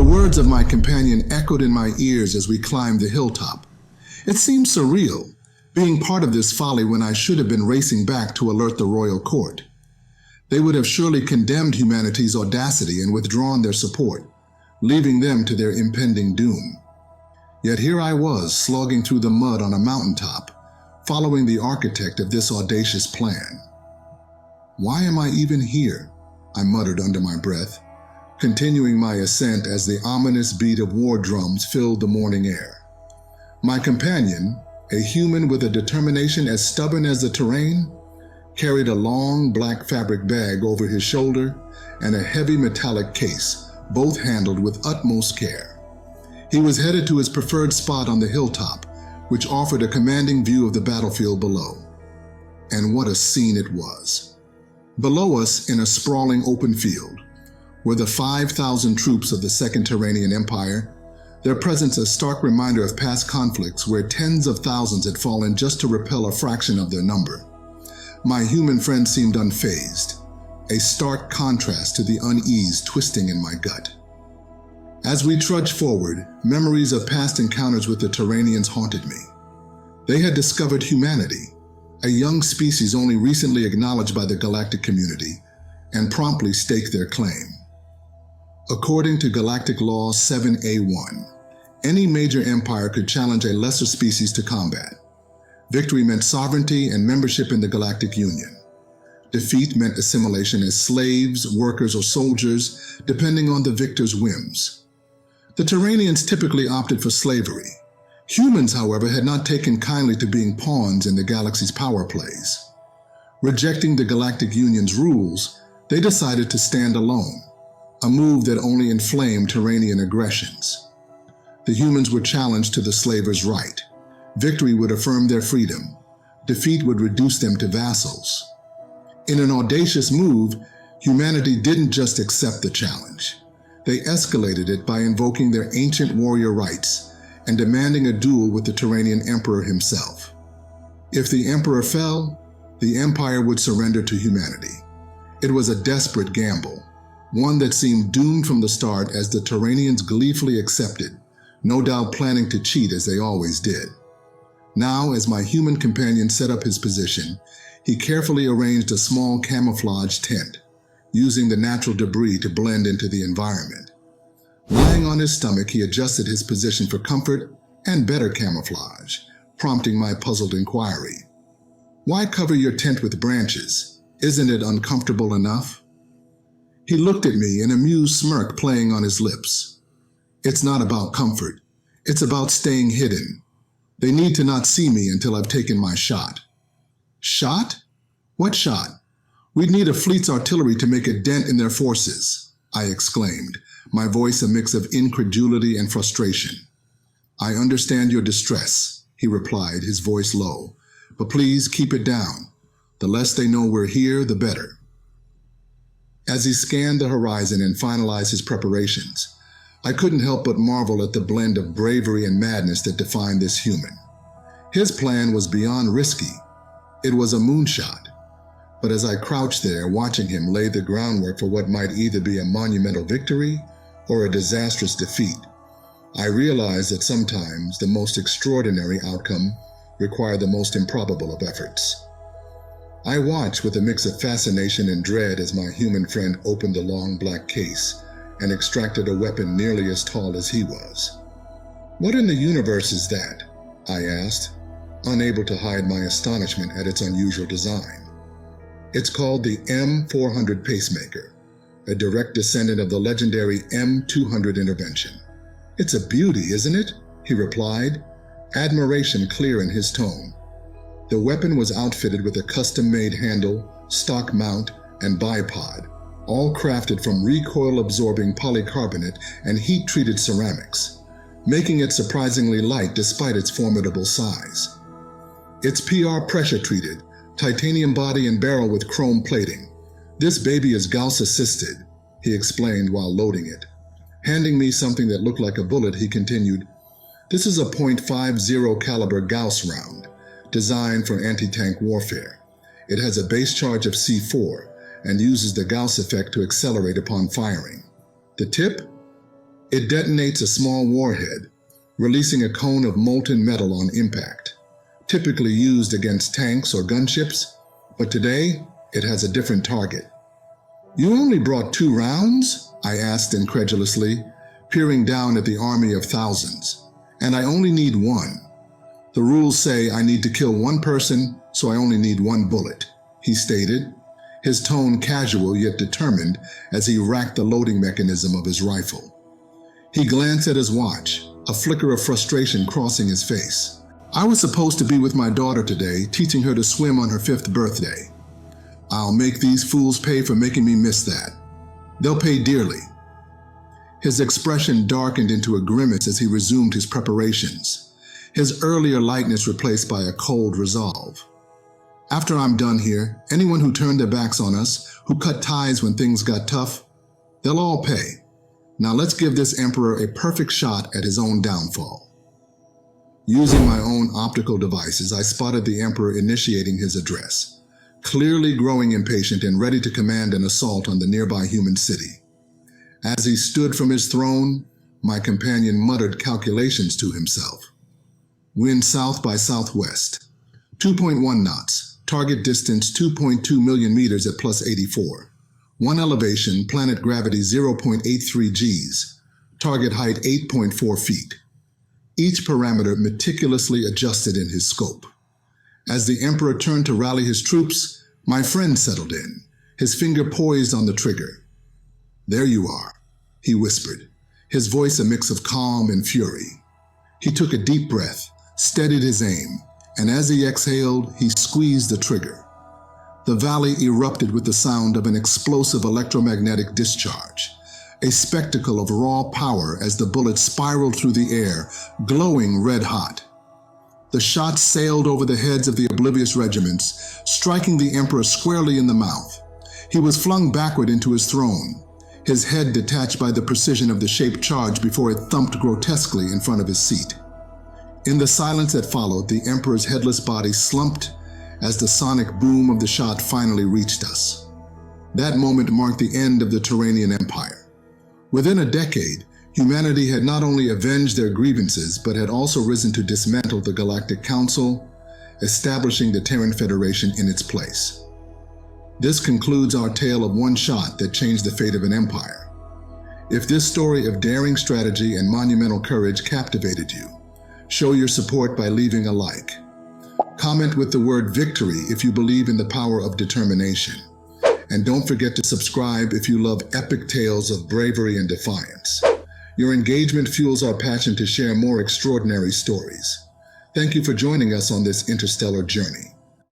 words of my companion echoed in my ears as we climbed the hilltop. It seemed surreal, being part of this folly when I should have been racing back to alert the royal court. They would have surely condemned humanity's audacity and withdrawn their support, leaving them to their impending doom. Yet here I was, slogging through the mud on a mountaintop, following the architect of this audacious plan. "Why am I even here?" I muttered under my breath, continuing my ascent as the ominous beat of war drums filled the morning air. My companion, a human with a determination as stubborn as the terrain, carried a long black fabric bag over his shoulder and a heavy metallic case, both handled with utmost care. He was headed to his preferred spot on the hilltop, which offered a commanding view of the battlefield below. And what a scene it was. Below us, in a sprawling open field, were the 5,000 troops of the Second Terranean Empire, their presence a stark reminder of past conflicts where tens of thousands had fallen just to repel a fraction of their number. My human friend seemed unfazed, a stark contrast to the unease twisting in my gut. As we trudged forward, memories of past encounters with the Terranians haunted me. They had discovered humanity, a young species only recently acknowledged by the Galactic community, and promptly staked their claim. According to Galactic Law 7A1, any major empire could challenge a lesser species to combat. Victory meant sovereignty and membership in the Galactic Union. Defeat meant assimilation as slaves, workers, or soldiers, depending on the victor's whims. The Terranians typically opted for slavery. Humans, however, had not taken kindly to being pawns in the galaxy's power plays. Rejecting the Galactic Union's rules, they decided to stand alone, a move that only inflamed Terranian aggressions. The humans were challenged to the slavers' right. Victory would affirm their freedom. Defeat would reduce them to vassals. In an audacious move, humanity didn't just accept the challenge. They escalated it by invoking their ancient warrior rights and demanding a duel with the Terranean Emperor himself. If the Emperor fell, the Empire would surrender to humanity. It was a desperate gamble, one that seemed doomed from the start as the Terranians gleefully accepted, no doubt planning to cheat as they always did. Now, as my human companion set up his position, he carefully arranged a small camouflage tent, using the natural debris to blend into the environment. Lying on his stomach, he adjusted his position for comfort and better camouflage, prompting my puzzled inquiry. "Why cover your tent with branches? Isn't it uncomfortable enough?" He looked at me, an amused smirk playing on his lips. "It's not about comfort. It's about staying hidden. They need to not see me until I've taken my shot." "Shot? What shot?" "We'd need a fleet's artillery to make a dent in their forces," I exclaimed, my voice a mix of incredulity and frustration. "I understand your distress," he replied, his voice low, "but please keep it down. The less they know we're here, the better." As he scanned the horizon and finalized his preparations, I couldn't help but marvel at the blend of bravery and madness that defined this human. His plan was beyond risky. It was a moonshot. But as I crouched there, watching him lay the groundwork for what might either be a monumental victory or a disastrous defeat, I realized that sometimes the most extraordinary outcome required the most improbable of efforts. I watched with a mix of fascination and dread as my human friend opened the long black case and extracted a weapon nearly as tall as he was. "What in the universe is that?" I asked, unable to hide my astonishment at its unusual design. "It's called the M400 pacemaker, a direct descendant of the legendary M200 intervention. It's a beauty, isn't it?" he replied, admiration clear in his tone. The weapon was outfitted with a custom-made handle, stock mount, and bipod, all crafted from recoil-absorbing polycarbonate and heat-treated ceramics, making it surprisingly light despite its formidable size. It's PR pressure-treated, titanium body and barrel with chrome plating. "This baby is Gauss-assisted," he explained while loading it. Handing me something that looked like a bullet, he continued, "This is a .50 caliber Gauss round, designed for anti-tank warfare. It has a base charge of C4 and uses the Gauss effect to accelerate upon firing. The tip? It detonates a small warhead, releasing a cone of molten metal on impact, typically used against tanks or gunships, but today it has a different target. "You only brought 2 rounds?" I asked incredulously, peering down at the army of thousands. "And I only need 1. The rules say I need to kill 1 person, so I only need 1 bullet," he stated, his tone casual yet determined as he racked the loading mechanism of his rifle. He glanced at his watch, a flicker of frustration crossing his face. "I was supposed to be with my daughter today, teaching her to swim on her 5th birthday. I'll make these fools pay for making me miss that. They'll pay dearly." His expression darkened into a grimace as he resumed his preparations, his earlier lightness replaced by a cold resolve. "After I'm done here, anyone who turned their backs on us, who cut ties when things got tough, they'll all pay. Now let's give this emperor a perfect shot at his own downfall." Using my own optical devices, I spotted the emperor initiating his address, clearly growing impatient and ready to command an assault on the nearby human city. As he stood from his throne, my companion muttered calculations to himself. "Wind south by southwest, 2.1 knots, target distance 2.2 million meters at plus 84. 1 elevation, planet gravity 0.83 Gs, target height 8.4 feet. Each parameter meticulously adjusted in his scope. As the Emperor turned to rally his troops, my friend settled in, his finger poised on the trigger. "There you are," he whispered, his voice a mix of calm and fury. He took a deep breath, steadied his aim, and as he exhaled, he squeezed the trigger. The valley erupted with the sound of an explosive electromagnetic discharge, a spectacle of raw power as the bullet spiraled through the air, glowing red hot. The shot sailed over the heads of the oblivious regiments, striking the Emperor squarely in the mouth. He was flung backward into his throne, his head detached by the precision of the shaped charge before it thumped grotesquely in front of his seat. In the silence that followed, the Emperor's headless body slumped as the sonic boom of the shot finally reached us. That moment marked the end of the Terranean Empire. Within a decade, humanity had not only avenged their grievances, but had also risen to dismantle the Galactic Council, establishing the Terran Federation in its place. This concludes our tale of one shot that changed the fate of an empire. If this story of daring strategy and monumental courage captivated you, show your support by leaving a like. Comment with the word victory if you believe in the power of determination. And don't forget to subscribe if you love epic tales of bravery and defiance. Your engagement fuels our passion to share more extraordinary stories. Thank you for joining us on this interstellar journey.